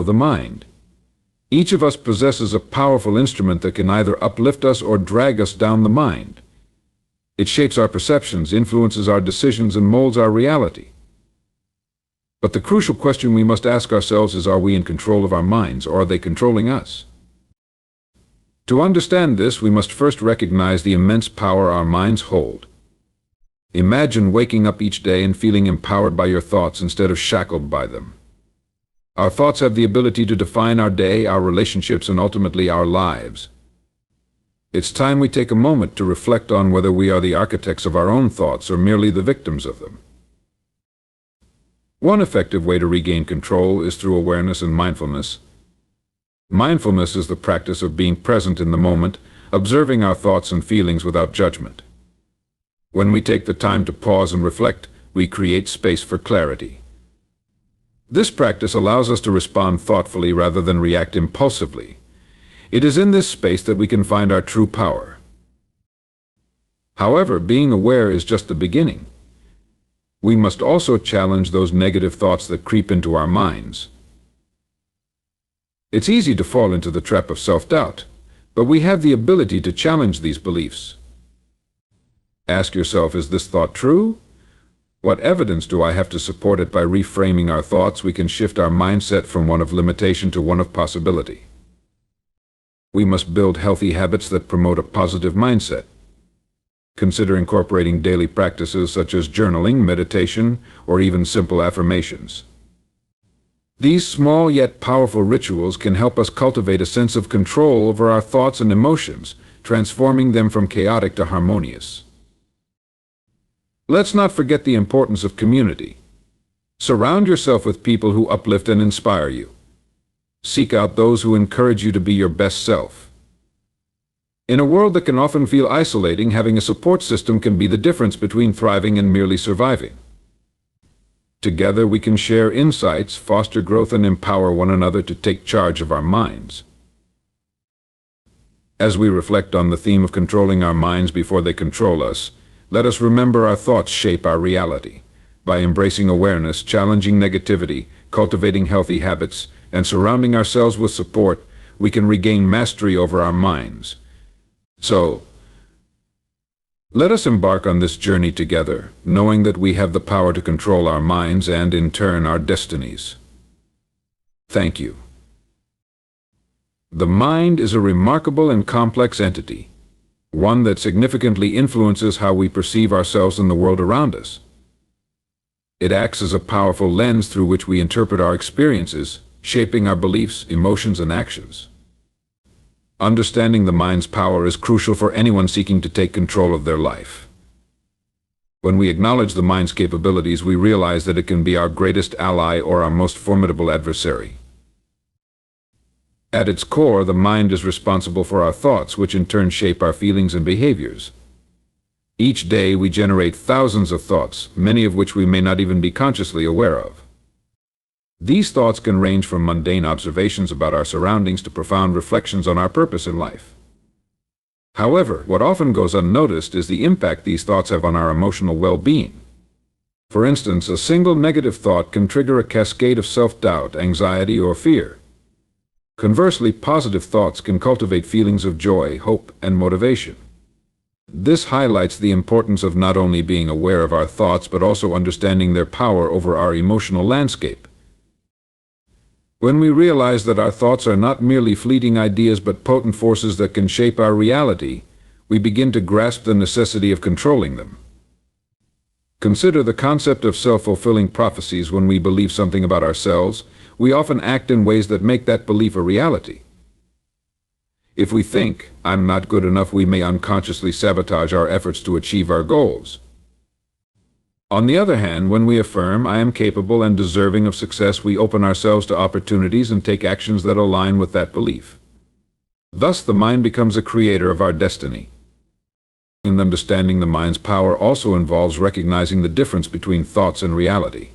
the mind. Each of us possesses a powerful instrument that can either uplift us or drag us down the mind. It shapes our perceptions, influences our decisions, and molds our reality. But the crucial question we must ask ourselves is, are we in control of our minds, or are they controlling us? To understand this, we must first recognize the immense power our minds hold. Imagine waking up each day and feeling empowered by your thoughts instead of shackled by them. Our thoughts have the ability to define our day, our relationships, and ultimately our lives. It's time we take a moment to reflect on whether we are the architects of our own thoughts or merely the victims of them. One effective way to regain control is through awareness and mindfulness. Mindfulness is the practice of being present in the moment, observing our thoughts and feelings without judgment. When we take the time to pause and reflect, we create space for clarity. This practice allows us to respond thoughtfully rather than react impulsively. It is in this space that we can find our true power. However, being aware is just the beginning. We must also challenge those negative thoughts that creep into our minds. It's easy to fall into the trap of self-doubt, but we have the ability to challenge these beliefs. Ask yourself, is this thought true? What evidence do I have to support it? By reframing our thoughts, we can shift our mindset from one of limitation to one of possibility. We must build healthy habits that promote a positive mindset. Consider incorporating daily practices such as journaling, meditation, or even simple affirmations. These small yet powerful rituals can help us cultivate a sense of control over our thoughts and emotions, transforming them from chaotic to harmonious. Let's not forget the importance of community. Surround yourself with people who uplift and inspire you. Seek out those who encourage you to be your best self. In a world that can often feel isolating, having a support system can be the difference between thriving and merely surviving. Together we can share insights, foster growth, and empower one another to take charge of our minds. As we reflect on the theme of controlling our minds before they control us, let us remember our thoughts shape our reality. By embracing awareness, challenging negativity, cultivating healthy habits, and surrounding ourselves with support, we can regain mastery over our minds. So, let us embark on this journey together, knowing that we have the power to control our minds and, in turn, our destinies. Thank you. The mind is a remarkable and complex entity, one that significantly influences how we perceive ourselves and the world around us. It acts as a powerful lens through which we interpret our experiences, shaping our beliefs, emotions, and actions. Understanding the mind's power is crucial for anyone seeking to take control of their life. When we acknowledge the mind's capabilities, we realize that it can be our greatest ally or our most formidable adversary. At its core, the mind is responsible for our thoughts, which in turn shape our feelings and behaviors. Each day we generate thousands of thoughts, many of which we may not even be consciously aware of. These thoughts can range from mundane observations about our surroundings to profound reflections on our purpose in life. However, what often goes unnoticed is the impact these thoughts have on our emotional well-being. For instance, a single negative thought can trigger a cascade of self-doubt, anxiety, or fear. Conversely, positive thoughts can cultivate feelings of joy, hope, and motivation. This highlights the importance of not only being aware of our thoughts but also understanding their power over our emotional landscape. When we realize that our thoughts are not merely fleeting ideas but potent forces that can shape our reality, we begin to grasp the necessity of controlling them. Consider the concept of self-fulfilling prophecies. When we believe something about ourselves, we often act in ways that make that belief a reality. If we think, "I'm not good enough," we may unconsciously sabotage our efforts to achieve our goals. On the other hand, when we affirm, "I am capable and deserving of success," we open ourselves to opportunities and take actions that align with that belief. Thus, the mind becomes a creator of our destiny. And understanding the mind's power also involves recognizing the difference between thoughts and reality.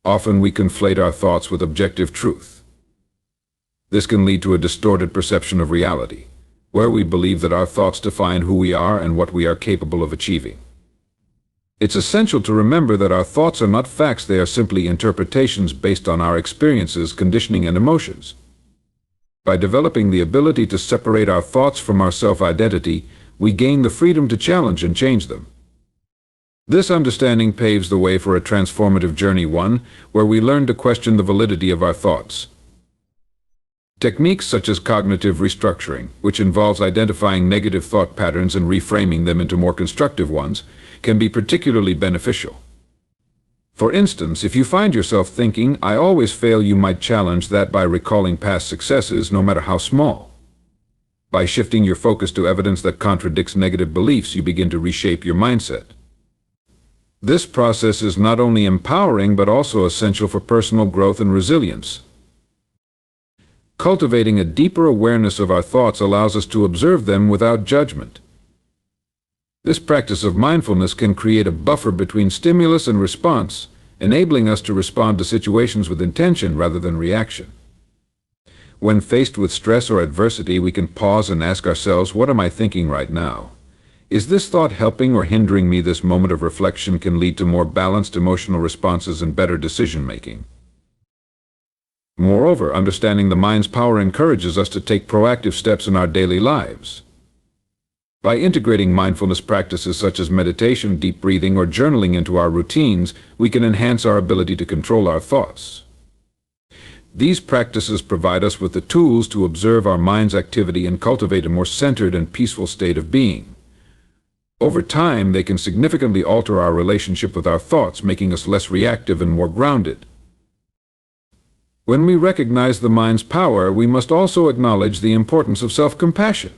Often we conflate our thoughts with objective truth. This can lead to a distorted perception of reality, where we believe that our thoughts define who we are and what we are capable of achieving. It's essential to remember that our thoughts are not facts, they are simply interpretations based on our experiences, conditioning, and emotions. By developing the ability to separate our thoughts from our self-identity, we gain the freedom to challenge and change them. This understanding paves the way for a transformative journey, one where we learn to question the validity of our thoughts. Techniques such as cognitive restructuring, which involves identifying negative thought patterns and reframing them into more constructive ones, can be particularly beneficial. For instance, if you find yourself thinking, "I always fail," you might challenge that by recalling past successes, no matter how small. By shifting your focus to evidence that contradicts negative beliefs, you begin to reshape your mindset. This process is not only empowering but also essential for personal growth and resilience. Cultivating a deeper awareness of our thoughts allows us to observe them without judgment. This practice of mindfulness can create a buffer between stimulus and response, enabling us to respond to situations with intention rather than reaction. When faced with stress or adversity, we can pause and ask ourselves, "What am I thinking right now? Is this thought helping or hindering me?" This moment of reflection can lead to more balanced emotional responses and better decision-making. Moreover, understanding the mind's power encourages us to take proactive steps in our daily lives. By integrating mindfulness practices such as meditation, deep breathing, or journaling into our routines, we can enhance our ability to control our thoughts. These practices provide us with the tools to observe our mind's activity and cultivate a more centered and peaceful state of being. Over time, they can significantly alter our relationship with our thoughts, making us less reactive and more grounded. When we recognize the mind's power, we must also acknowledge the importance of self-compassion.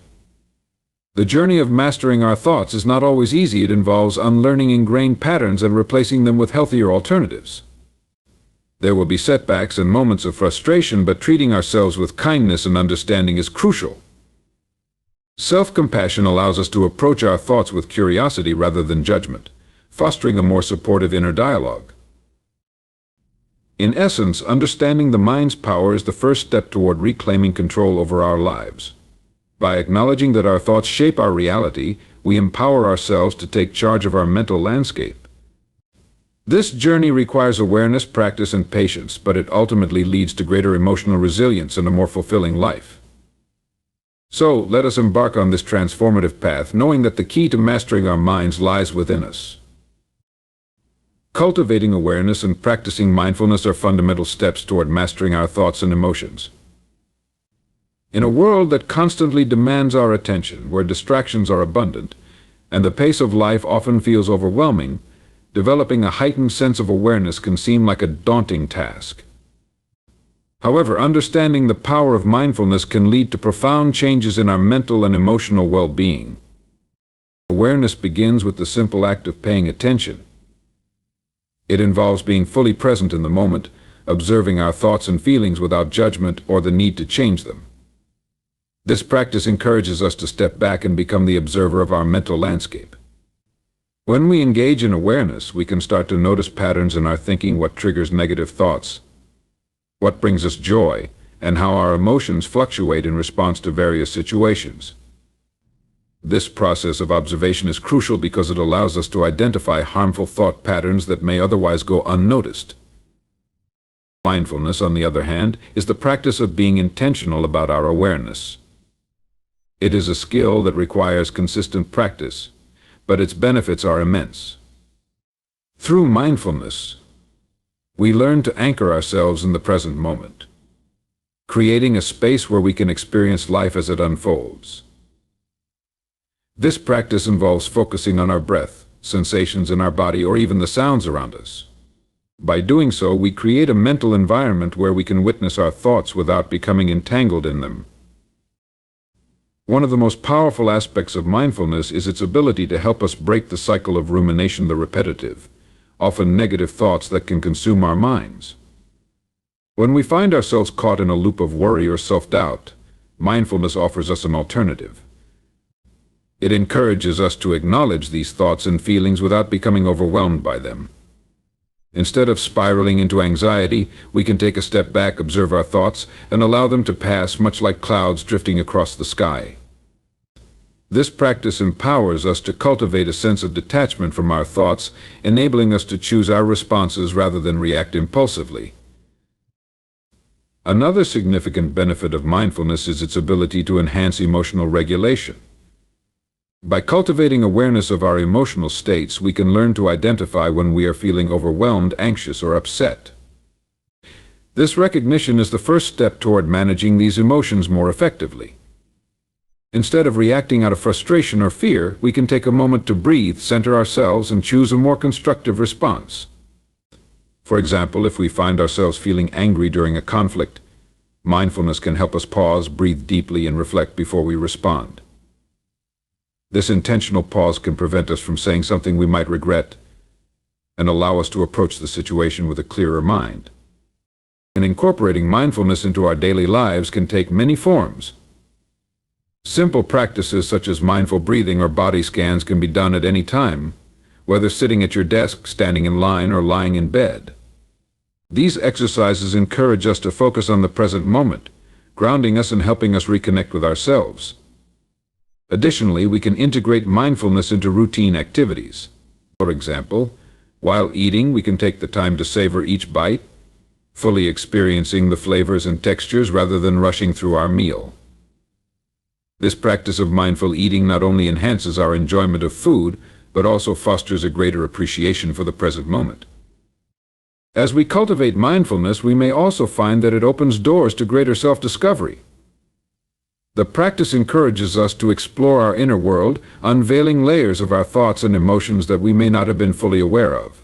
The journey of mastering our thoughts is not always easy. It involves unlearning ingrained patterns and replacing them with healthier alternatives. There will be setbacks and moments of frustration, but treating ourselves with kindness and understanding is crucial. Self-compassion allows us to approach our thoughts with curiosity rather than judgment, fostering a more supportive inner dialogue. In essence, understanding the mind's power is the first step toward reclaiming control over our lives. By acknowledging that our thoughts shape our reality, we empower ourselves to take charge of our mental landscape. This journey requires awareness, practice, and patience, but it ultimately leads to greater emotional resilience and a more fulfilling life. So, let us embark on this transformative path, knowing that the key to mastering our minds lies within us. Cultivating awareness and practicing mindfulness are fundamental steps toward mastering our thoughts and emotions. In a world that constantly demands our attention, where distractions are abundant, and the pace of life often feels overwhelming, developing a heightened sense of awareness can seem like a daunting task. However, understanding the power of mindfulness can lead to profound changes in our mental and emotional well-being. Awareness begins with the simple act of paying attention. It involves being fully present in the moment, observing our thoughts and feelings without judgment or the need to change them. This practice encourages us to step back and become the observer of our mental landscape. When we engage in awareness, we can start to notice patterns in our thinking, what triggers negative thoughts, what brings us joy, and how our emotions fluctuate in response to various situations. This process of observation is crucial because it allows us to identify harmful thought patterns that may otherwise go unnoticed. Mindfulness, on the other hand, is the practice of being intentional about our awareness. It is a skill that requires consistent practice, but its benefits are immense. Through mindfulness, we learn to anchor ourselves in the present moment, creating a space where we can experience life as it unfolds. This practice involves focusing on our breath, sensations in our body, or even the sounds around us. By doing so, we create a mental environment where we can witness our thoughts without becoming entangled in them. One of the most powerful aspects of mindfulness is its ability to help us break the cycle of rumination, the repetitive, often negative thoughts that can consume our minds. When we find ourselves caught in a loop of worry or self-doubt, mindfulness offers us an alternative. It encourages us to acknowledge these thoughts and feelings without becoming overwhelmed by them. Instead of spiraling into anxiety, we can take a step back, observe our thoughts, and allow them to pass, much like clouds drifting across the sky. This practice empowers us to cultivate a sense of detachment from our thoughts, enabling us to choose our responses rather than react impulsively. Another significant benefit of mindfulness is its ability to enhance emotional regulation. By cultivating awareness of our emotional states, we can learn to identify when we are feeling overwhelmed, anxious, or upset. This recognition is the first step toward managing these emotions more effectively. Instead of reacting out of frustration or fear, we can take a moment to breathe, center ourselves, and choose a more constructive response. For example, if we find ourselves feeling angry during a conflict, mindfulness can help us pause, breathe deeply, and reflect before we respond. This intentional pause can prevent us from saying something we might regret and allow us to approach the situation with a clearer mind. And incorporating mindfulness into our daily lives can take many forms. Simple practices such as mindful breathing or body scans can be done at any time, whether sitting at your desk, standing in line, or lying in bed. These exercises encourage us to focus on the present moment, grounding us and helping us reconnect with ourselves. Additionally, we can integrate mindfulness into routine activities. For example, while eating, we can take the time to savor each bite, fully experiencing the flavors and textures rather than rushing through our meal. This practice of mindful eating not only enhances our enjoyment of food, but also fosters a greater appreciation for the present moment. As we cultivate mindfulness, we may also find that it opens doors to greater self-discovery. The practice encourages us to explore our inner world, unveiling layers of our thoughts and emotions that we may not have been fully aware of.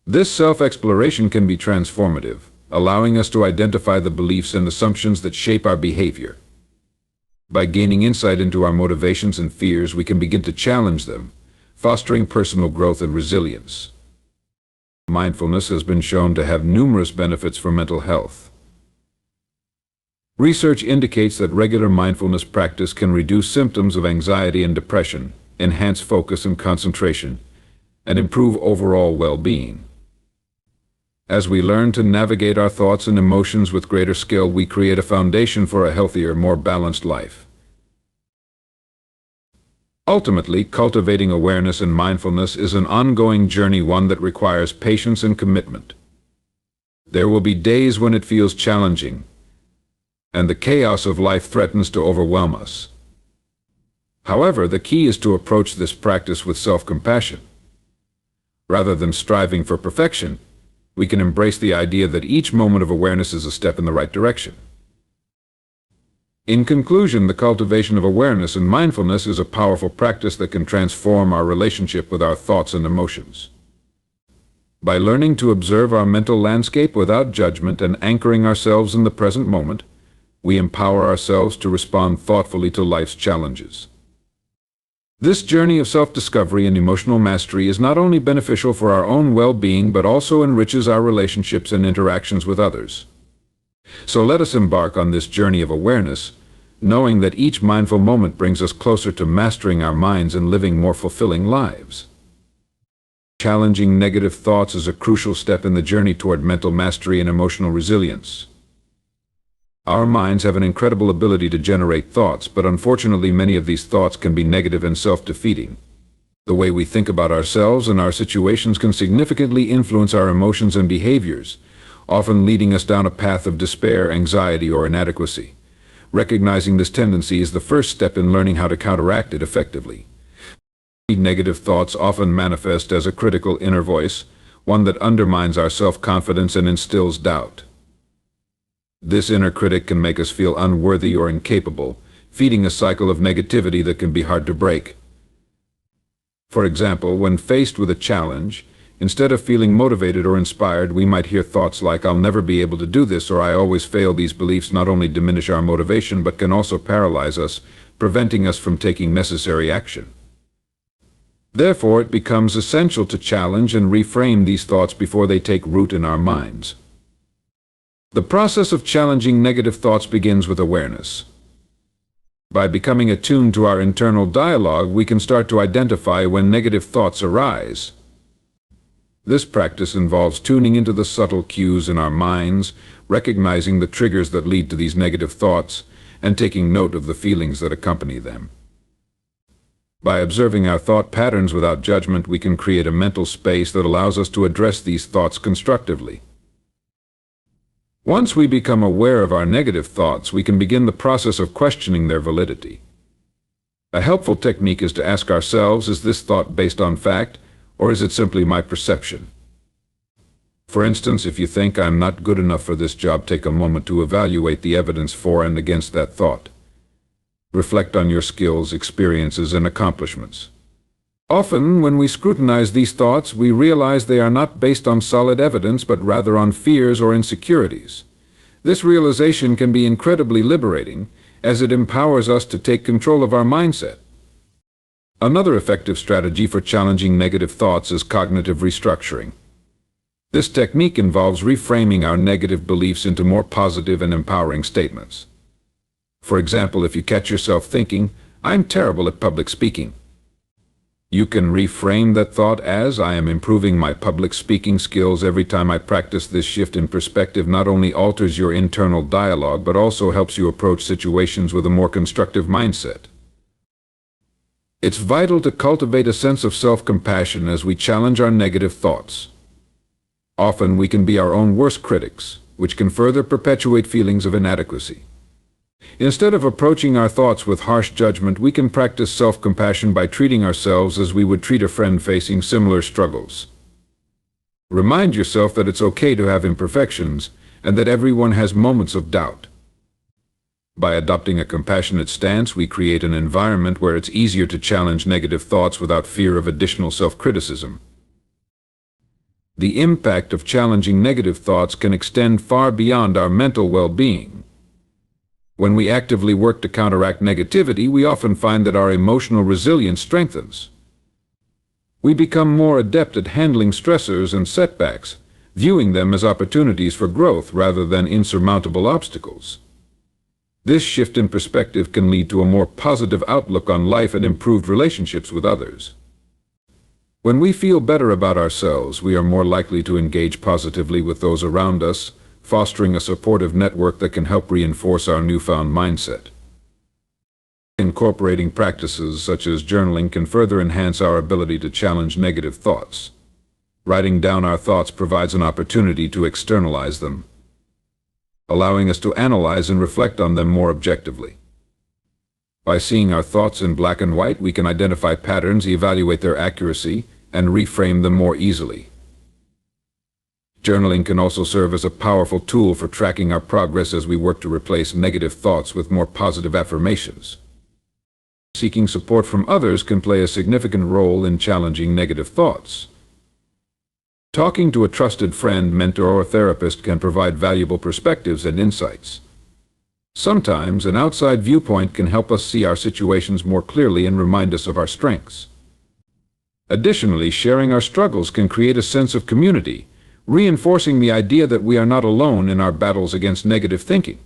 This self-exploration can be transformative, allowing us to identify the beliefs and assumptions that shape our behavior. By gaining insight into our motivations and fears, we can begin to challenge them, fostering personal growth and resilience. Mindfulness has been shown to have numerous benefits for mental health. Research indicates that regular mindfulness practice can reduce symptoms of anxiety and depression, enhance focus and concentration, and improve overall well-being. As we learn to navigate our thoughts and emotions with greater skill, we create a foundation for a healthier, more balanced life. Ultimately, cultivating awareness and mindfulness is an ongoing journey, one that requires patience and commitment. There will be days when it feels challenging, and the chaos of life threatens to overwhelm us. However, the key is to approach this practice with self-compassion. Rather than striving for perfection, we can embrace the idea that each moment of awareness is a step in the right direction. In conclusion, the cultivation of awareness and mindfulness is a powerful practice that can transform our relationship with our thoughts and emotions. By learning to observe our mental landscape without judgment and anchoring ourselves in the present moment, we empower ourselves to respond thoughtfully to life's challenges. This journey of self-discovery and emotional mastery is not only beneficial for our own well-being, but also enriches our relationships and interactions with others. So let us embark on this journey of awareness, knowing that each mindful moment brings us closer to mastering our minds and living more fulfilling lives. Challenging negative thoughts is a crucial step in the journey toward mental mastery and emotional resilience. Our minds have an incredible ability to generate thoughts, but unfortunately many of these thoughts can be negative and self-defeating. The way we think about ourselves and our situations can significantly influence our emotions and behaviors, often leading us down a path of despair, anxiety, or inadequacy. Recognizing this tendency is the first step in learning how to counteract it effectively. Negative thoughts often manifest as a critical inner voice, one that undermines our self-confidence and instills doubt. This inner critic can make us feel unworthy or incapable, feeding a cycle of negativity that can be hard to break. For example, when faced with a challenge, instead of feeling motivated or inspired, we might hear thoughts like, "I'll never be able to do this," or "I always fail." These beliefs not only diminish our motivation, but can also paralyze us, preventing us from taking necessary action. Therefore, it becomes essential to challenge and reframe these thoughts before they take root in our minds. The process of challenging negative thoughts begins with awareness. By becoming attuned to our internal dialogue, we can start to identify when negative thoughts arise. This practice involves tuning into the subtle cues in our minds, recognizing the triggers that lead to these negative thoughts, and taking note of the feelings that accompany them. By observing our thought patterns without judgment, we can create a mental space that allows us to address these thoughts constructively. Once we become aware of our negative thoughts, we can begin the process of questioning their validity. A helpful technique is to ask ourselves, is this thought based on fact, or is it simply my perception? For instance, if you think I'm not good enough for this job, take a moment to evaluate the evidence for and against that thought. Reflect on your skills, experiences, and accomplishments. Often, when we scrutinize these thoughts, we realize they are not based on solid evidence, but rather on fears or insecurities. This realization can be incredibly liberating, as it empowers us to take control of our mindset. Another effective strategy for challenging negative thoughts is cognitive restructuring. This technique involves reframing our negative beliefs into more positive and empowering statements. For example, if you catch yourself thinking, "I'm terrible at public speaking," you can reframe that thought as, "I am improving my public speaking skills every time I practice." This shift in perspective not only alters your internal dialogue, but also helps you approach situations with a more constructive mindset. It's vital to cultivate a sense of self-compassion as we challenge our negative thoughts. Often we can be our own worst critics, which can further perpetuate feelings of inadequacy. Instead of approaching our thoughts with harsh judgment, we can practice self-compassion by treating ourselves as we would treat a friend facing similar struggles. Remind yourself that it's okay to have imperfections, and that everyone has moments of doubt. By adopting a compassionate stance, we create an environment where it's easier to challenge negative thoughts without fear of additional self-criticism. The impact of challenging negative thoughts can extend far beyond our mental well-being. When we actively work to counteract negativity, we often find that our emotional resilience strengthens. We become more adept at handling stressors and setbacks, viewing them as opportunities for growth rather than insurmountable obstacles. This shift in perspective can lead to a more positive outlook on life and improved relationships with others. When we feel better about ourselves, we are more likely to engage positively with those around us, fostering a supportive network that can help reinforce our newfound mindset. Incorporating practices such as journaling can further enhance our ability to challenge negative thoughts. Writing down our thoughts provides an opportunity to externalize them, allowing us to analyze and reflect on them more objectively. By seeing our thoughts in black and white, we can identify patterns, evaluate their accuracy, and reframe them more easily. Journaling can also serve as a powerful tool for tracking our progress as we work to replace negative thoughts with more positive affirmations. Seeking support from others can play a significant role in challenging negative thoughts. Talking to a trusted friend, mentor, or therapist can provide valuable perspectives and insights. Sometimes an outside viewpoint can help us see our situations more clearly and remind us of our strengths. Additionally, sharing our struggles can create a sense of community, reinforcing the idea that we are not alone in our battles against negative thinking.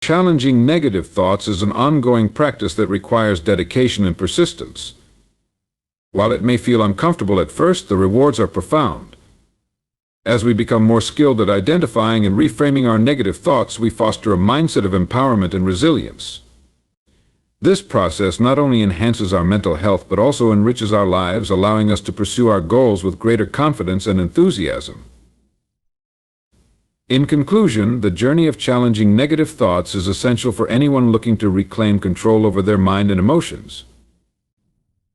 Challenging negative thoughts is an ongoing practice that requires dedication and persistence. While it may feel uncomfortable at first, the rewards are profound. As we become more skilled at identifying and reframing our negative thoughts, we foster a mindset of empowerment and resilience. This process not only enhances our mental health but also enriches our lives, allowing us to pursue our goals with greater confidence and enthusiasm. In conclusion, the journey of challenging negative thoughts is essential for anyone looking to reclaim control over their mind and emotions.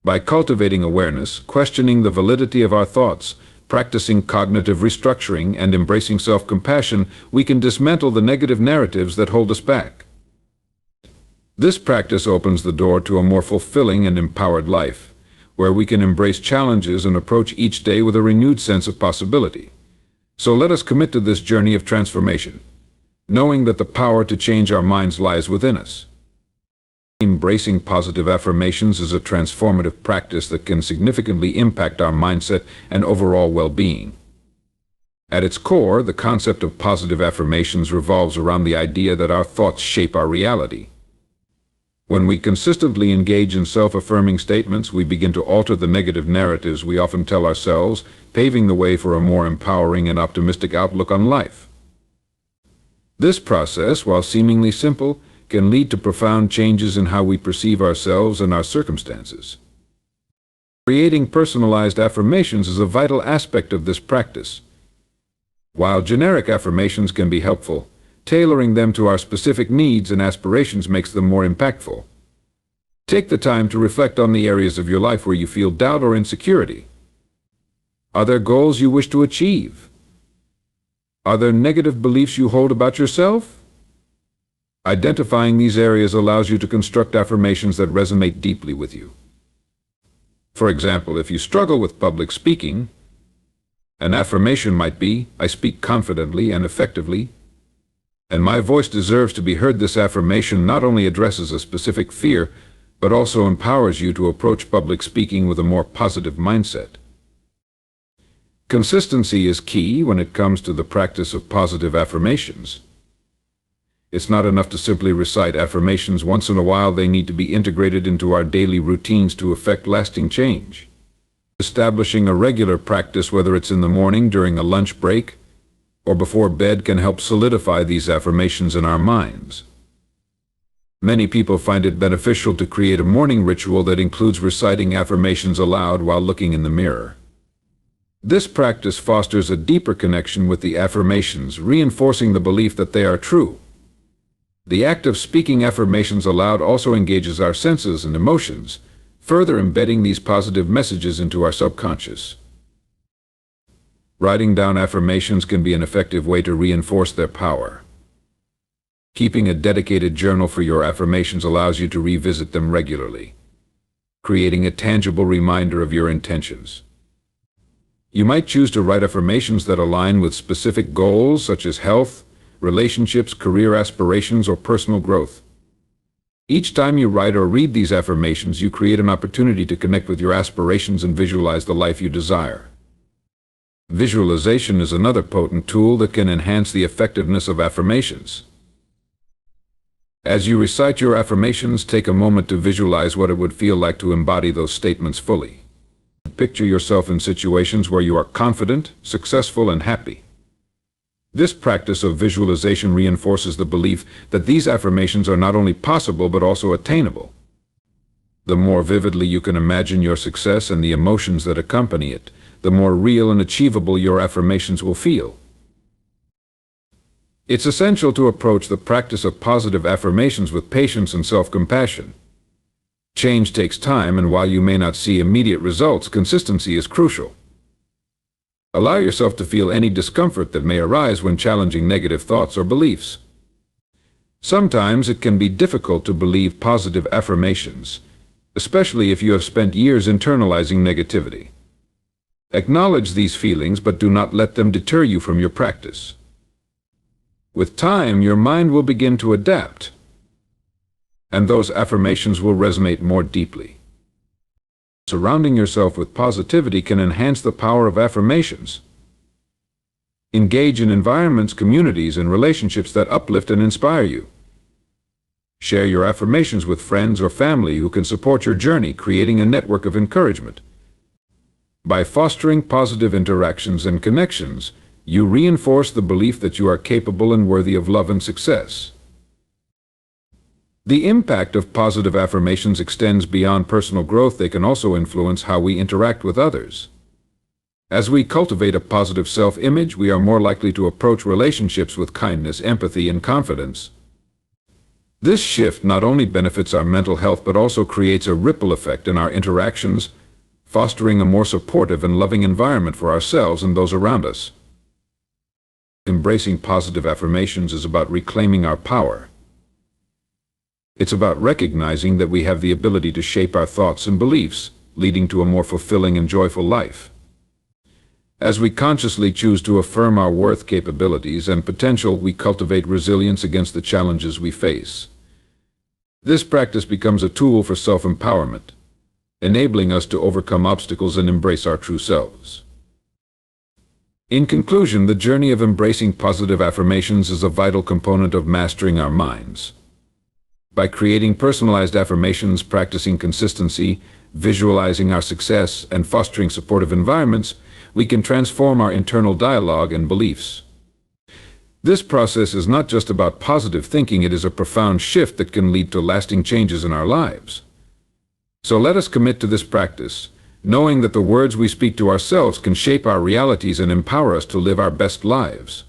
By cultivating awareness, questioning the validity of our thoughts, practicing cognitive restructuring, and embracing self-compassion, we can dismantle the negative narratives that hold us back. This practice opens the door to a more fulfilling and empowered life, where we can embrace challenges and approach each day with a renewed sense of possibility. So let us commit to this journey of transformation, knowing that the power to change our minds lies within us. Embracing positive affirmations is a transformative practice that can significantly impact our mindset and overall well-being. At its core, the concept of positive affirmations revolves around the idea that our thoughts shape our reality. When we consistently engage in self-affirming statements, we begin to alter the negative narratives we often tell ourselves, paving the way for a more empowering and optimistic outlook on life. This process, while seemingly simple, can lead to profound changes in how we perceive ourselves and our circumstances. Creating personalized affirmations is a vital aspect of this practice. While generic affirmations can be helpful, tailoring them to our specific needs and aspirations makes them more impactful. Take the time to reflect on the areas of your life where you feel doubt or insecurity. Are there goals you wish to achieve? Are there negative beliefs you hold about yourself? Identifying these areas allows you to construct affirmations that resonate deeply with you. For example, if you struggle with public speaking, an affirmation might be, "I speak confidently and effectively, and my voice deserves to be heard." This affirmation not only addresses a specific fear, but also empowers you to approach public speaking with a more positive mindset. Consistency is key when it comes to the practice of positive affirmations. It's not enough to simply recite affirmations once in a while. They need to be integrated into our daily routines to effect lasting change. Establishing a regular practice, whether it's in the morning, during a lunch break, or before bed, can help solidify these affirmations in our minds. Many people find it beneficial to create a morning ritual that includes reciting affirmations aloud while looking in the mirror. This practice fosters a deeper connection with the affirmations, reinforcing the belief that they are true. The act of speaking affirmations aloud also engages our senses and emotions, further embedding these positive messages into our subconscious. Writing down affirmations can be an effective way to reinforce their power. Keeping a dedicated journal for your affirmations allows you to revisit them regularly, creating a tangible reminder of your intentions. You might choose to write affirmations that align with specific goals such as health, relationships, career aspirations, or personal growth. Each time you write or read these affirmations, you create an opportunity to connect with your aspirations and visualize the life you desire. Visualization is another potent tool that can enhance the effectiveness of affirmations. As you recite your affirmations, take a moment to visualize what it would feel like to embody those statements fully. Picture yourself in situations where you are confident, successful, and happy. This practice of visualization reinforces the belief that these affirmations are not only possible but also attainable. The more vividly you can imagine your success and the emotions that accompany it, the more real and achievable your affirmations will feel. It's essential to approach the practice of positive affirmations with patience and self-compassion. Change takes time, and while you may not see immediate results, consistency is crucial. Allow yourself to feel any discomfort that may arise when challenging negative thoughts or beliefs. Sometimes it can be difficult to believe positive affirmations, especially if you have spent years internalizing negativity. Acknowledge these feelings, but do not let them deter you from your practice. With time, your mind will begin to adapt, and those affirmations will resonate more deeply. Surrounding yourself with positivity can enhance the power of affirmations. Engage in environments, communities, and relationships that uplift and inspire you. Share your affirmations with friends or family who can support your journey, creating a network of encouragement. By fostering positive interactions and connections, you reinforce the belief that you are capable and worthy of love and success. The impact of positive affirmations extends beyond personal growth. They can also influence how we interact with others. As we cultivate a positive self-image, we are more likely to approach relationships with kindness, empathy, and confidence. This shift not only benefits our mental health but also creates a ripple effect in our interactions, fostering a more supportive and loving environment for ourselves and those around us. Embracing positive affirmations is about reclaiming our power. It's about recognizing that we have the ability to shape our thoughts and beliefs, leading to a more fulfilling and joyful life. As we consciously choose to affirm our worth, capabilities, and potential, we cultivate resilience against the challenges we face. This practice becomes a tool for self-empowerment, enabling us to overcome obstacles and embrace our true selves. In conclusion, the journey of embracing positive affirmations is a vital component of mastering our minds. By creating personalized affirmations, practicing consistency, visualizing our success, and fostering supportive environments, we can transform our internal dialogue and beliefs. This process is not just about positive thinking, it is a profound shift that can lead to lasting changes in our lives. So let us commit to this practice, knowing that the words we speak to ourselves can shape our realities and empower us to live our best lives.